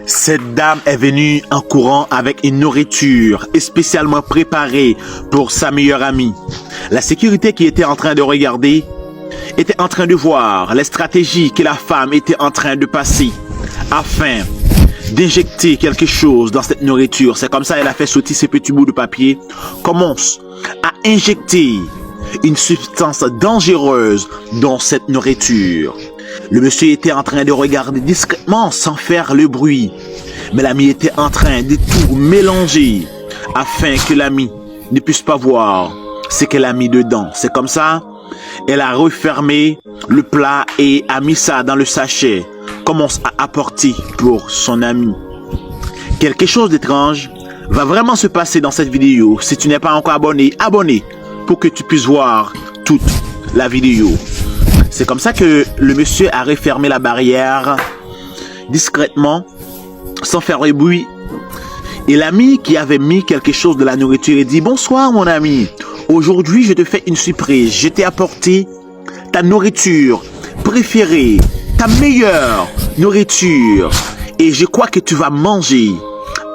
Cette dame est venue en courant avec une nourriture spécialement préparée pour sa meilleure amie. La sécurité qui était en train de regarder était en train de voir les stratégies que la femme était en train de passer afin d'injecter quelque chose dans cette nourriture. C'est comme ça qu'elle a fait sauter ces petits bouts de papier, commence à injecter une substance dangereuse dans cette nourriture. Le monsieur était en train de regarder discrètement sans faire le bruit. Mais l'ami était en train de tout mélanger afin que l'ami ne puisse pas voir ce qu'elle a mis dedans. C'est comme ça, elle a refermé le plat et a mis ça dans le sachet. Commence à apporter pour son ami. Quelque chose d'étrange va vraiment se passer dans cette vidéo. Si tu n'es pas encore abonné, abonne pour que tu puisses voir toute la vidéo. C'est comme ça que le monsieur a refermé la barrière discrètement, sans faire de bruit. Et l'ami qui avait mis quelque chose de la nourriture, il dit: bonsoir mon ami, aujourd'hui je te fais une surprise. Je t'ai apporté ta nourriture préférée, ta meilleure nourriture. Et je crois que tu vas manger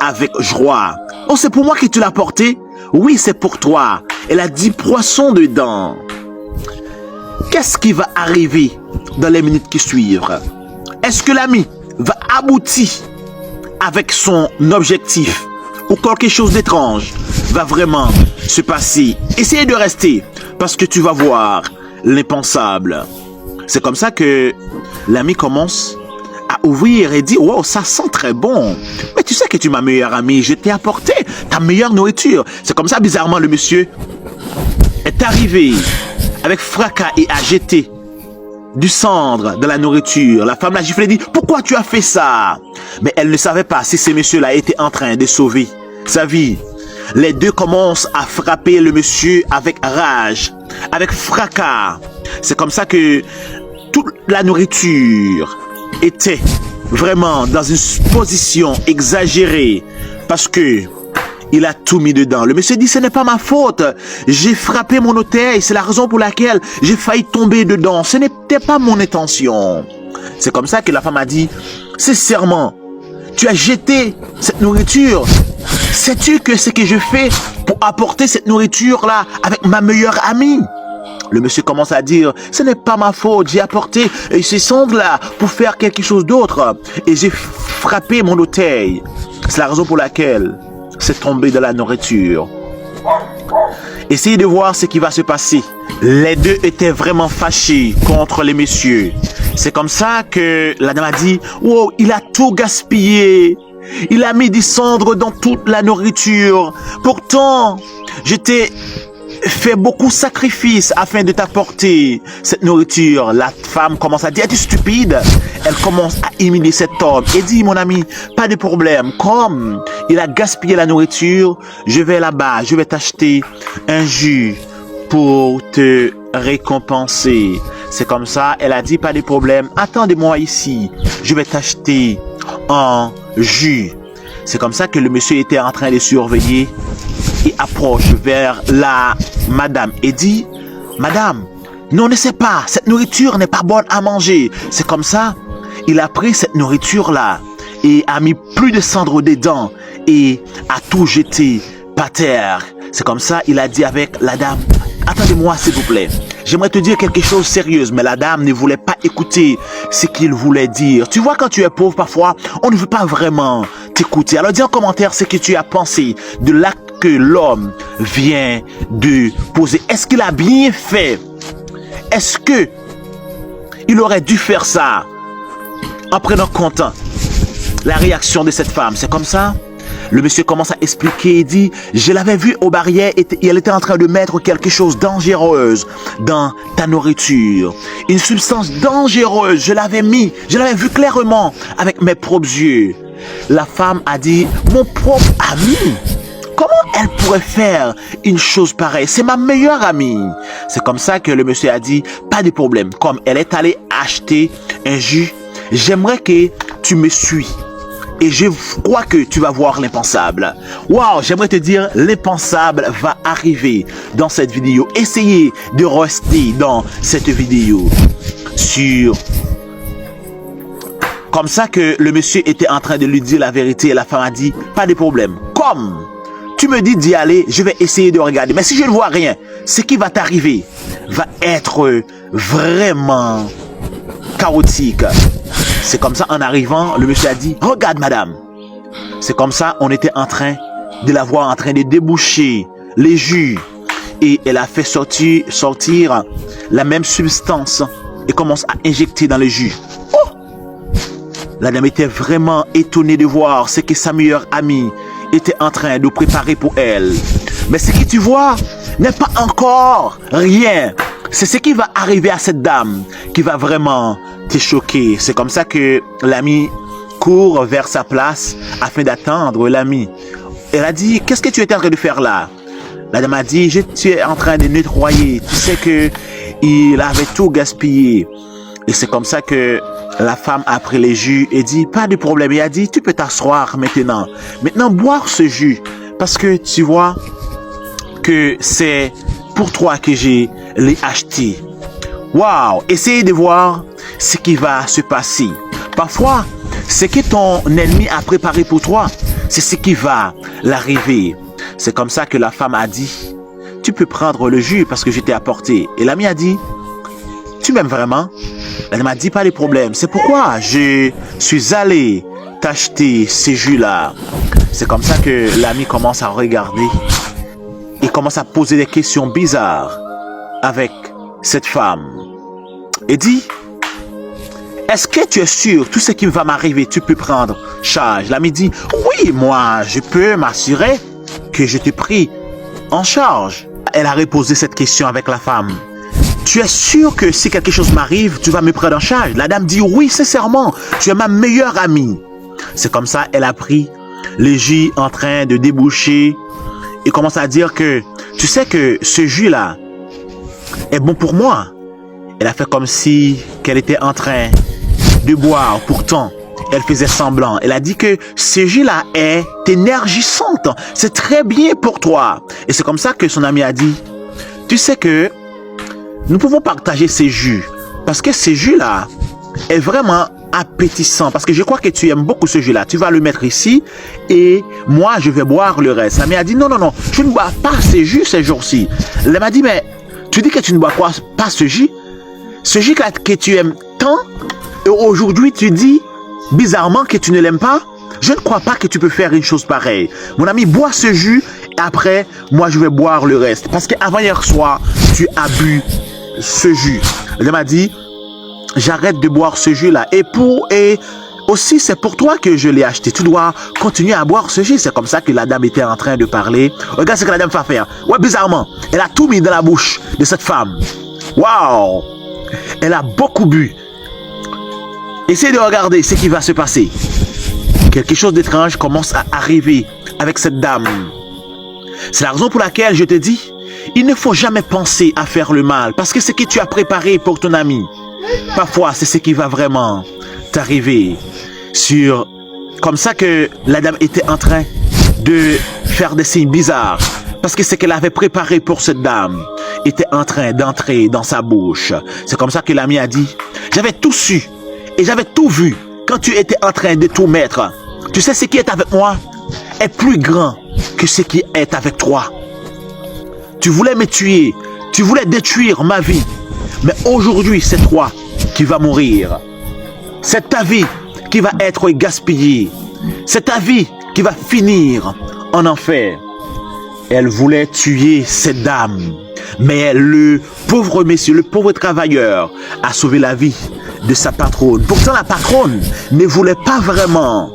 avec joie. Oh, c'est pour moi que tu l'as apporté? Oui, c'est pour toi. Elle a 10 poissons dedans. Qu'est-ce qui va arriver dans les minutes qui suivent? Est-ce que l'ami va aboutir avec son objectif ou quelque chose d'étrange va vraiment se passer? Essayez de rester parce que tu vas voir l'impensable. C'est comme ça que l'ami commence à ouvrir et dit: wow, ça sent très bon. Mais tu sais que tu es ma meilleure amie, je t'ai apporté ta meilleure nourriture. C'est comme ça, bizarrement, le monsieur est arrivé avec fracas et a jeté du cendre de la nourriture. La femme l'a giflé et dit: pourquoi tu as fait ça? Mais elle ne savait pas si ce monsieur-là était en train de sauver sa vie. Les deux commencent à frapper le monsieur avec rage, avec fracas. C'est comme ça que toute la nourriture était vraiment dans une position exagérée parce que il a tout mis dedans. Le monsieur dit: ce n'est pas ma faute. J'ai frappé mon orteil. C'est la raison pour laquelle j'ai failli tomber dedans. Ce n'était pas mon intention. C'est comme ça que la femme a dit: sincèrement, tu as jeté cette nourriture. Sais-tu que ce que je fais pour apporter cette nourriture-là avec ma meilleure amie? Le monsieur commence à dire: ce n'est pas ma faute. J'ai apporté ces cendres-là pour faire quelque chose d'autre. Et j'ai frappé mon orteil. C'est la raison pour laquelle c'est tombé dans la nourriture. Essayez de voir ce qui va se passer. Les deux étaient vraiment fâchés contre les messieurs. C'est comme ça que la dame a dit: wow, il a tout gaspillé. Il a mis des cendres dans toute la nourriture. Pourtant, j'étais fait beaucoup de sacrifices afin de t'apporter cette nourriture. La femme commence à dire: es-tu stupide? Elle commence à humilier cet homme et dit: mon ami, pas de problème. Comme il a gaspillé la nourriture, je vais là-bas, je vais t'acheter un jus pour te récompenser. C'est comme ça, elle a dit: pas de problème, attendez-moi ici, je vais t'acheter un jus. C'est comme ça que le monsieur était en train de surveiller et approche vers la madame et dit: madame, non, ne sait pas, cette nourriture n'est pas bonne à manger. C'est comme ça, il a pris cette nourriture-là et a mis plus de cendres dedans et a tout jeté par terre. C'est comme ça, il a dit avec la dame: attendez-moi s'il vous plaît, j'aimerais te dire quelque chose de sérieux. Mais la dame ne voulait pas écouter ce qu'il voulait dire. Tu vois, quand tu es pauvre, parfois, on ne veut pas vraiment t'écouter. Alors dis en commentaire ce que tu as pensé de l'acte que l'homme vient de poser. Est-ce qu'il a bien fait? Est-ce que il aurait dû faire ça en prenant compte la réaction de cette femme? C'est comme ça. Le monsieur commence à expliquer et dit: je l'avais vu aux barrières et elle était en train de mettre quelque chose de dangereux dans ta nourriture. Une substance dangereuse, je l'avais vu clairement avec mes propres yeux. La femme a dit: mon propre ami? Comment elle pourrait faire une chose pareille? C'est ma meilleure amie. C'est comme ça que le monsieur a dit: pas de problème. Comme elle est allée acheter un jus, j'aimerais que tu me suis. Et je crois que tu vas voir l'impensable. Waouh, j'aimerais te dire, l'impensable va arriver dans cette vidéo. Essayez de rester dans cette vidéo sur comme ça que le monsieur était en train de lui dire la vérité et la femme a dit, pas de problème. Comme tu me dis d'y aller, je vais essayer de regarder. Mais si je ne vois rien, ce qui va t'arriver va être vraiment chaotique. C'est comme ça, en arrivant, le monsieur a dit, regarde madame. C'est comme ça, on était en train de la voir en train de déboucher les jus. Et elle a fait sortir la même substance et commence à injecter dans les jus. Oh! La dame était vraiment étonnée de voir ce que sa meilleure amie était en train de préparer pour elle. Mais ce que tu vois n'est pas encore rien. C'est ce qui va arriver à cette dame qui va vraiment te choquer. C'est comme ça que l'ami court vers sa place afin d'attendre l'ami. Elle a dit, qu'est-ce que tu es en train de faire là? La dame a dit, je suis en train de nettoyer. Tu sais que il avait tout gaspillé. Et c'est comme ça que la femme a pris les jus et dit, pas de problème. Il a dit, tu peux t'asseoir maintenant. Maintenant, boire ce jus. Parce que tu vois que c'est pour toi que je l'ai acheté. Waouh! Essayez de voir ce qui va se passer. Parfois, ce que ton ennemi a préparé pour toi, c'est ce qui va l'arriver. C'est comme ça que la femme a dit, tu peux prendre le jus parce que je t'ai apporté. Et l'ami a dit, tu m'aimes vraiment? Elle m'a dit, pas de problème. C'est pourquoi je suis allé t'acheter ces jus-là. C'est comme ça que l'ami commence à regarder et commence à poser des questions bizarres avec cette femme. Et dit, est-ce que tu es sûr, tout ce qui va m'arriver, tu peux prendre charge? L'ami dit, oui, moi, je peux m'assurer que je t'ai pris en charge. Elle a reposé cette question avec la femme. Tu es sûr que si quelque chose m'arrive, tu vas me prendre en charge? La dame dit, oui, sincèrement, tu es ma meilleure amie. C'est comme ça, elle a pris le jus en train de déboucher et commence à dire que, tu sais que ce jus-là est bon pour moi. Elle a fait comme si qu'elle était en train de boire. Pourtant, elle faisait semblant. Elle a dit que ce jus-là est énergisante. C'est très bien pour toi. Et c'est comme ça que son ami a dit, tu sais que nous pouvons partager ces jus. Parce que ce jus-là est vraiment appétissant. Parce que je crois que tu aimes beaucoup ce jus-là. Tu vas le mettre ici et moi, je vais boire le reste. L'ami a dit, non, non, non, je ne bois pas ce jus ces jours-ci. Elle m'a dit, mais tu dis que tu ne bois pas ce jus? Ce jus-là que tu aimes tant, et aujourd'hui tu dis bizarrement que tu ne l'aimes pas? Je ne crois pas que tu peux faire une chose pareille. Mon ami, bois ce jus et après, moi je vais boire le reste. Parce qu'avant hier soir, tu as bu ce jus. Elle m'a dit, j'arrête de boire ce jus-là. Et aussi, c'est pour toi que je l'ai acheté. Tu dois continuer à boire ce jus. C'est comme ça que la dame était en train de parler. Regarde ce que la dame va faire. Ouais, bizarrement, elle a tout mis dans la bouche de cette femme. Waouh! Elle a beaucoup bu. Essayez de regarder ce qui va se passer. Quelque chose d'étrange commence à arriver avec cette dame. C'est la raison pour laquelle je te dis, il ne faut jamais penser à faire le mal. Parce que ce que tu as préparé pour ton ami, parfois c'est ce qui va vraiment t'arriver. Comme ça que la dame était en train de faire des signes bizarres. Parce que ce qu'elle avait préparé pour cette dame était en train d'entrer dans sa bouche. C'est comme ça que l'ami a dit, j'avais tout su et j'avais tout vu quand tu étais en train de tout mettre. Tu sais, ce qui est avec moi est plus grand que ce qui est avec toi. Tu voulais me tuer, tu voulais détruire ma vie. Mais aujourd'hui, c'est toi qui vas mourir. C'est ta vie qui va être gaspillée. C'est ta vie qui va finir en enfer. Elle voulait tuer cette dame. Mais le pauvre monsieur, le pauvre travailleur a sauvé la vie de sa patronne. Pourtant, la patronne ne voulait pas vraiment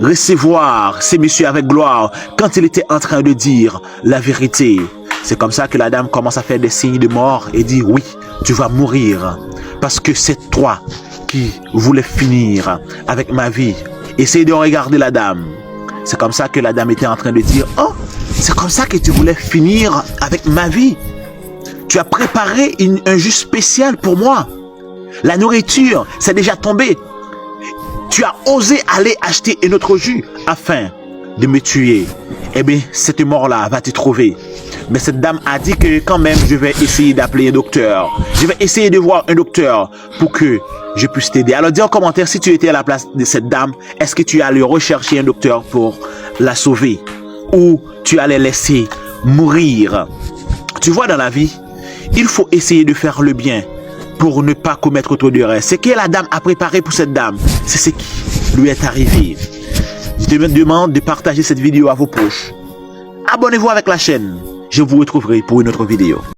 recevoir ces messieurs avec gloire quand il était en train de dire la vérité. C'est comme ça que la dame commence à faire des signes de mort et dit, oui, tu vas mourir parce que c'est toi qui voulais finir avec ma vie. Essayez de regarder la dame. C'est comme ça que la dame était en train de dire, oh, c'est comme ça que tu voulais finir avec ma vie. Tu as préparé un jus spécial pour moi. La nourriture, c'est déjà tombé. Tu as osé aller acheter un autre jus afin de me tuer, eh bien, cette mort-là va te trouver. Mais cette dame a dit que quand même, je vais essayer d'appeler un docteur. Je vais essayer de voir un docteur pour que je puisse t'aider. Alors dis en commentaire si tu étais à la place de cette dame, est-ce que tu allais rechercher un docteur pour la sauver ou tu allais laisser mourir? Tu vois, dans la vie, il faut essayer de faire le bien pour ne pas commettre trop d'erreurs. Ce que la dame a préparé pour cette dame, c'est ce qui lui est arrivé. Je te demande de partager cette vidéo à vos proches. Abonnez-vous avec la chaîne. Je vous retrouverai pour une autre vidéo.